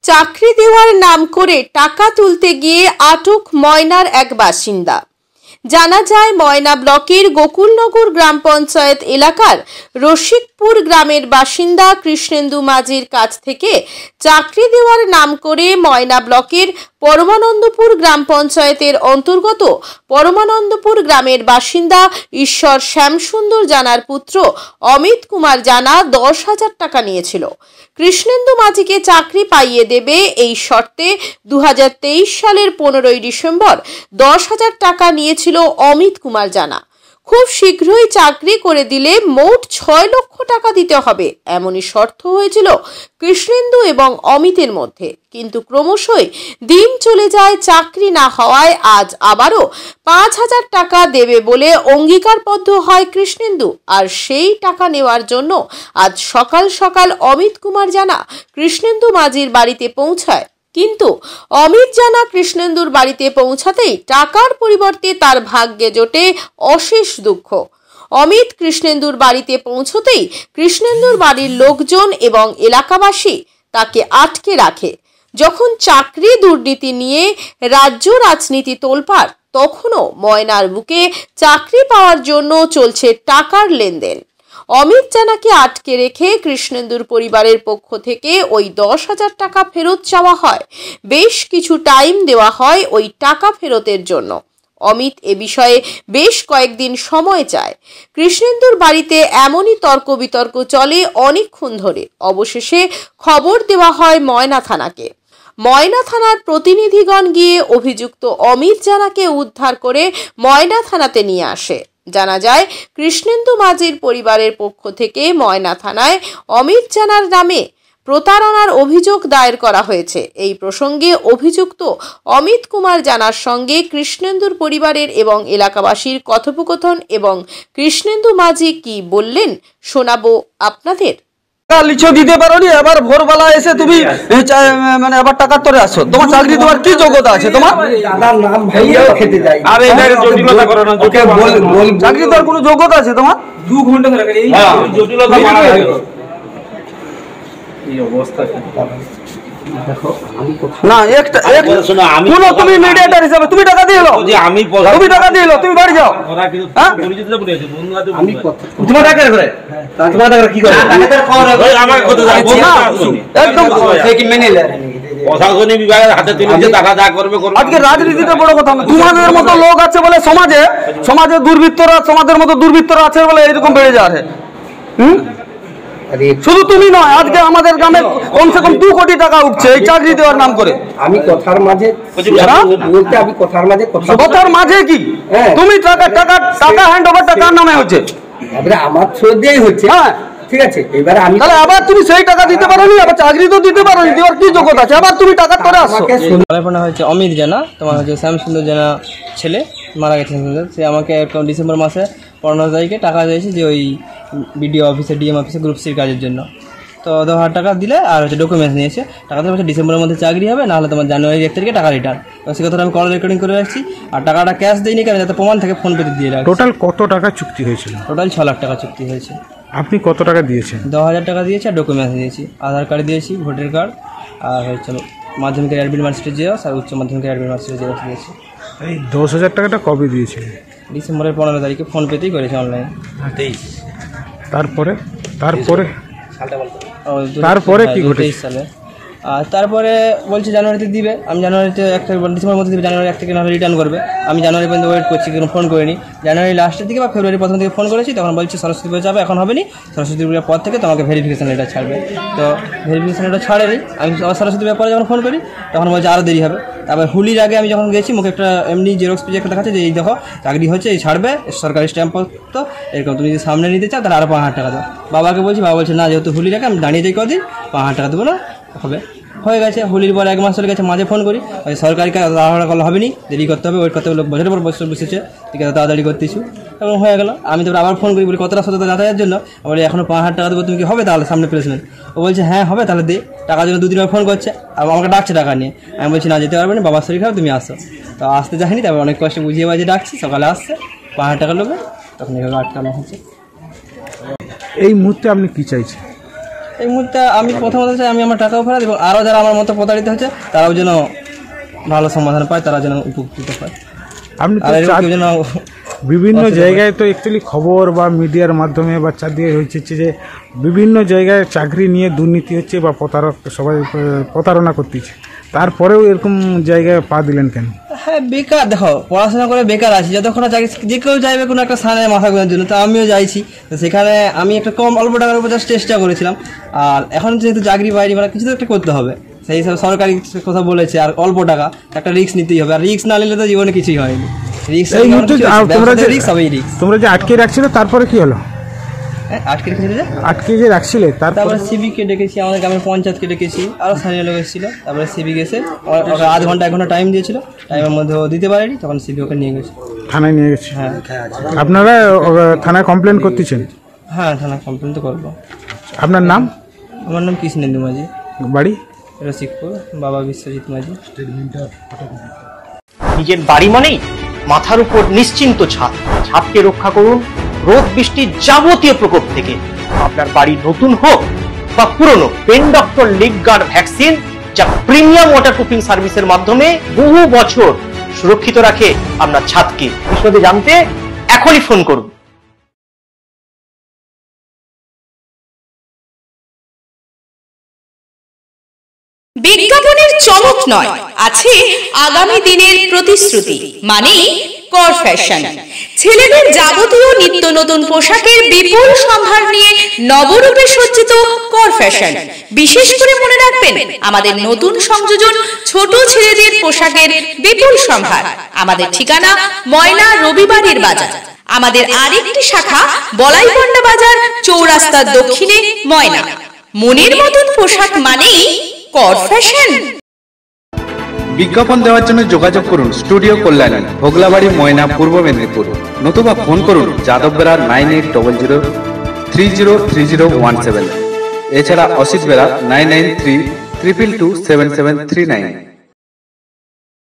চাকরি দেওয়ার নাম করে টাকা তুলতে গিয়ে আটক ময়নার এক বাসিন্দা। জানা যায় ময়না ব্লকের গোকুলনগর গ্রাম পঞ্চায়েত এলাকার রশিকপুর গ্রামের বাসিন্দা কৃষ্ণেন্দু মাঝির কাছ থেকে চাকরি দেওয়ার নাম করে ময়না ব্লকের পরমানন্দপুর গ্রাম পঞ্চায়েতের অন্তর্গত পরমানন্দপুর গ্রামের বাসিন্দা ঈশ্বর শ্যামসুন্দর জানার পুত্র অমিত কুমার জানা 10,000 টাকা নিয়েছিল। কৃষ্ণেন্দু মাঝিকে চাকরি পাইয়ে দেবে এই শর্তে 2023 সালের 15ই ডিসেম্বর 10,000 টাকা নিয়েছিল অমিত কুমার জানা। খুব শীঘ্রই চাকরি করে দিলে মোট 6 লক্ষ টাকা দিতে হবে এমনই শর্ত হয়েছিল কৃষ্ণেন্দু এবং অমিতের মধ্যে। কিন্তু ক্রমশই দিন চলে যায়, চাকরি না হওয়ায় আজ আবারও 5,000 টাকা দেবে বলে অঙ্গীকারবদ্ধ হয় কৃষ্ণেন্দু। আর সেই টাকা নেওয়ার জন্য আজ সকাল সকাল অমিত কুমার জানা কৃষ্ণেন্দু মাঝির বাড়িতে পৌঁছায়। কিন্তু অমিত জানা কৃষ্ণেন্দুর বাড়িতে পৌঁছাতেই টাকার পরিবর্তে তার ভাগ্যে জোটে অশেষ দুঃখ। অমিত কৃষ্ণেন্দুর বাড়িতে পৌঁছতেই কৃষ্ণেন্দুর বাড়ির লোকজন এবং এলাকাবাসী তাকে আটকে রাখে। যখন চাকরি দুর্নীতি নিয়ে রাজ্য রাজনীতি তোলপাড়, তখনও ময়নার বুকে চাকরি পাওয়ার জন্য চলছে টাকার লেনদেন। অমিত জানাকে আটকে রেখে কৃষ্ণেন্দুর পরিবারের পক্ষ থেকে ওই 10,000 টাকা ফেরত চাওয়া হয়। বেশ কিছু টাইম দেওয়া হয় ওই টাকা ফেরতের জন্য। অমিত এ বিষয়ে বেশ কয়েকদিন সময় চায়। কৃষ্ণেন্দুর বাড়িতে এমনই তর্ক বিতর্ক চলে অনেকক্ষণ ধরে। অবশেষে খবর দেওয়া হয় ময়না থানাকে। ময়না থানার প্রতিনিধিগণ গিয়ে অভিযুক্ত অমিত জানাকে উদ্ধার করে ময়না থানাতে নিয়ে আসে। জানা যায় কৃষ্ণেন্দু মাঝির পরিবারের পক্ষ থেকে ময়না থানায় অমিত জানার নামে প্রতারণার অভিযোগ দায়ের করা হয়েছে। এই প্রসঙ্গে অভিযুক্ত অমিত কুমার জানার সঙ্গে কৃষ্ণেন্দুর পরিবারের এবং এলাকাবাসীর কথোপকথন এবং কৃষ্ণেন্দু মাঝি কি বললেন শোনাবো আপনাদের। লিচু দিতে পারোনি, এবার ভোরবেলা এসে তুমি মানে আবার টাকা তোরে আসো। তোমার চাকরি দেওয়ার কি যোগ্যতা আছে তোমার? চাকরি দেওয়ার কোনো যোগ্যতা আছে তোমার? 2 ঘন্টা না একটা শুনো, তুমি মিডিয়েটর হিসেবে তুমি টাকা দিয়ে এলো, তুমি টাকা দিয়ে এলো, তুমি বাড়ি যাও। তোমার টাকা করে তোমার টাকা কি করে একদম মেনে প্রশাসনিক বিভাগের হাতে তুলে দিয়ে টাকা যা করবে করবে। আজকে রাজনীতিটা বড় কথা না। তোমাদের মতো লোক আছে বলে সমাজে দুর্বৃত্তরা, সমাজের মতো দুর্বৃত্তরা আছে বলে এরকম বেড়ে যাচ্ছে। শুধু তুমি নয়, আজকে আমাদের গ্রামে কমসে কম 2 কোটি টাকা উঠছে এই চাকরি দেওয়ার নাম করে। আমি কথার মাঝে বলতে, আমি কথার মাঝে কি তুমি টাকা হ্যান্ড ওভার টাকার নামে হচ্ছে, এবারে আমার থ্রু দিয়েই হচ্ছে। হ্যাঁ ঠিক আছে, এবারে আমি তাহলে আবার তুমি সেই টাকা দিতে পারোনি, আবার চাকরি তো দিতে পারোনি, দেওয়ার কি যোগ্যতা আছে? আবার তুমি টাকা করে আসো। আমার হচ্ছে অমিত জানা, তোমার হচ্ছে শ্যামসুন্দর জানা ছেলে মারা গেছে। সে আমাকে ডিসেম্বর মাসে 15 তারিখে টাকা দিয়েছে যে ওই বিডিও অফিসে, ডিএম অফিসে গ্রুপ সির কাজের জন্য। তো 10,000 টাকা দিলে আর হচ্ছে ডকুমেন্টস নিয়েছে। টাকা দিলে হচ্ছে ডিসেম্বরের মধ্যে চাকরি হবে, নাহলে তোমার জানুয়ারি 1 তারিখে টাকা রিটার্ন। সে কথাটা আমি কল রেকর্ডিং করে রাখছি। আর টাকাটা ক্যাশ দিইনি কেন, যাতে প্রমাণ থাকে ফোন পেতে দিয়ে রাখছি। টোটাল কত টাকা চুক্তি হয়েছিল? টোটাল 6 লাখ টাকা চুক্তি হয়েছে। আপনি কত টাকা দিয়েছেন? 10,000 টাকা দিয়েছি আর ডকুমেন্টস দিয়েছি। আধার কার্ড দিয়েছি, ভোটার কার্ড, আর হচ্ছে মাধ্যমিকের অ্যাডমিট মার্কশিটের জেরক্স আর উচ্চ মাধ্যমিকের অ্যাডমিট মার্কশিটের জেরক্স দিয়েছি। এই 10,000 টাকাটা কবে দিয়েছিলেন? ডিসেম্বরের 15 তারিখে ফোন পেতেই করেছে অনলাইন। 23 তারপরে কি ঘটেছে? 23 সালে। আর তারপরে বলছে জানুয়ারিতে দিবে। আমি জানুয়ারিতে ডিসেম্বরের মধ্যে দিবে, জানুয়ারি 1 থেকে নাহলে রিটার্ন করবে। আমি জানুয়ারি পর্যন্ত ওয়েট করছি, কিন্তু ফোন করিনি। জানুয়ারি লাস্টের দিকে বা ফেব্রুয়ারি প্রথম দিকে ফোন করেছি, তখন বলছি সরস্বতী পুজো যাবে, এখন হবে নি, সরস্বতী পুজোর পর থেকে তোমাকে ভেরিফিকেশন লেটার ছাড়বে। তো ভেরিফিকেশন লেটার ছাড়েনি। আমি সরস্বতী পুজোর পরে যখন ফোন করি তখন বলছে আরও দেরি হবে। তারপর হোলির আগে আমি যখন গেছি, মুখে একটা এমনি জেরক্স পেজে একটা দেখাচ্ছে যে এই দেখো চাকরি হচ্ছে, এই ছাড়বে, সরকারি স্ট্যাম্প তো এরকম, তুমি যদি সামনে নিতে চাও তাহলে আরও 5,000 টাকা দাও। বাবাকে বলছি, বাবা বলছে না, যেহেতু হোলির আগে আমি দাঁড়িয়ে যাই কদিন, 5,000 টাকা দেবো না, হবে। হয়ে গেছে, হোলির পর 1 মাস চলে গেছে। মাঝে ফোন করি, ওই সরকারি কাজ তাড়াহুড়া করলে হবে নি, দেরি করতে হবে, ওয়েট করতে হবে, লোক বছরের পর বছর বসেছে, ঠিক আছে তাড়াতাড়ি করতেছি। এবং হয়ে গেল। আমি তারপর আবার ফোন করি, বলি কতটা সততা যাতায়াতের জন্য, বলি এখনও 5,000 টাকা দেবো, তুমি কি হবে তাহলে সামনে প্লেসমেন্ট? ও বলছে হ্যাঁ হবে, তাহলে দে। টাকার জন্য 2 দিন ফোন করছে, আর আমাকে ডাকছে টাকা নিয়ে। আমি বলছি না, যেতে পারবে না, বাবার শরীর খারাপ, তুমি আসো। তো আসতে যাইনি, তারপর অনেক কষ্ট বুঝিয়ে বাজিয়ে ডাকছি, সকালে আসছে 5,000 টাকা লোকে, তখন এভাবে আটকানো হচ্ছে। এই মুহূর্তে আপনি কি চাইছেন? এই মুহূর্তে আমি প্রথমত চাই আমি আমার টাকাও ফেরত এবং আরও যারা আমার মতো প্রতারিত হচ্ছে তারাও যেন ভালো সমাধান পায়, তারা যেন উপকৃত পায়। আপনি যেন বিভিন্ন জায়গায় তো অ্যাকচুয়ালি খবর বা মিডিয়ার মাধ্যমে বা চারদিকে হচ্ছে যে বিভিন্ন জায়গায় চাকরি নিয়ে দুর্নীতি হচ্ছে বা সবাই প্রতারণা করতেছে, তারপরেও এরকম জায়গায় পা দিলেন কেন? হ্যাঁ, বেকার দেখো, পড়াশোনা করে বেকার আছি, যতক্ষণ চাকরি যে কেউ চাইবে কোনো একটা স্থানে মাথা গোঁজার জন্য, তো আমিও যাইছি। তো সেখানে আমি একটা অল্প টাকার উপর চেষ্টা করেছিলাম, আর এখন যেহেতু চাকরি পাইনি মানে কিছু তো একটা করতে হবে, সেই হিসাবে সরকারি কথা বলেছে, আর অল্প টাকা একটা রিস্ক নিতেই হবে, আর রিস্ক না নিলে তো জীবনে কিছুই হয়নি। তোমরা যে আটকে রাখছিলে তারপরে কি হলো? আটকে যে রাখছিলে তারপরে সিভিকে ডেকেছি, আমাদের গ্রামের পঞ্চায়েতকে ডেকেছি, আরও স্থানীয় লোক এসেছিল। তারপরে সিভিক এসে আধ ঘন্টা 1 ঘন্টা টাইম দিয়েছিল, টাইমের মধ্যে ও দিতে পারেনি, তখন সিভি ওকে নিয়ে গেছে, থানায় নিয়ে গেছে। হ্যাঁ, আপনারা থানায় কমপ্লেন করতেছেন? হ্যাঁ, থানায় কমপ্লেন তো করবো। আপনার নাম? আমার নাম কৃষ্ণেন্দু মাঝি, বাড়ি রসিকপুর, বাবা বিশ্বজিৎ মাঝি। নিজের বাড়ি মানেই মাথার উপর নিশ্চিন্ত ছাদ, ছাদকে রক্ষা করুন রোদ বৃষ্টির যাবতীয় প্রকোপ থেকে। আপনার বাড়ি নতুন হোক বা পুরনো, pen doctor leak guard vaccine, যা প্রিমিয়াম ওয়াটারপ্রুফিং সার্ভিসের মাধ্যমে বহু বছর সুরক্ষিত রাখে আপনার ছাদকে। বিশদে জানতে এখনই ফোন করুন। বিজ্ঞাপনের চমক নয়, আছে আগামী দিনের প্রতিশ্রুতি, মানে কর ফ্যাশন। ছেলেদের যাবতীয় নিত্য নতুন পোশাকের বিপুল সম্ভার নিয়ে নবরূপে সজ্জিত কর ফ্যাশন। বিশেষ করে মনে রাখবেন, আমাদের নতুন সংযোজন ছোট ছেলেদের পোশাকের বিপুল সম্ভার। আমাদের ঠিকানা ময়না রবিবারের বাজার। আমাদের আরেকটি শাখা বলাইপন্ডা বাজার, চৌরাস্তার দক্ষিণে ময়না। মনের মতন পোশাক মানেই কর ফ্যাশন। বিজ্ঞাপন দেওয়ার জন্য যোগাযোগ করুন স্টুডিও কল্যাণী, ভোগলাবাড়ি, ময়না, পূর্ব মেদিনীপুর। নতুবা ফোন করুন যাদব বেড়া 9800303017। এছাড়া অসিত বেড়া 9932227739।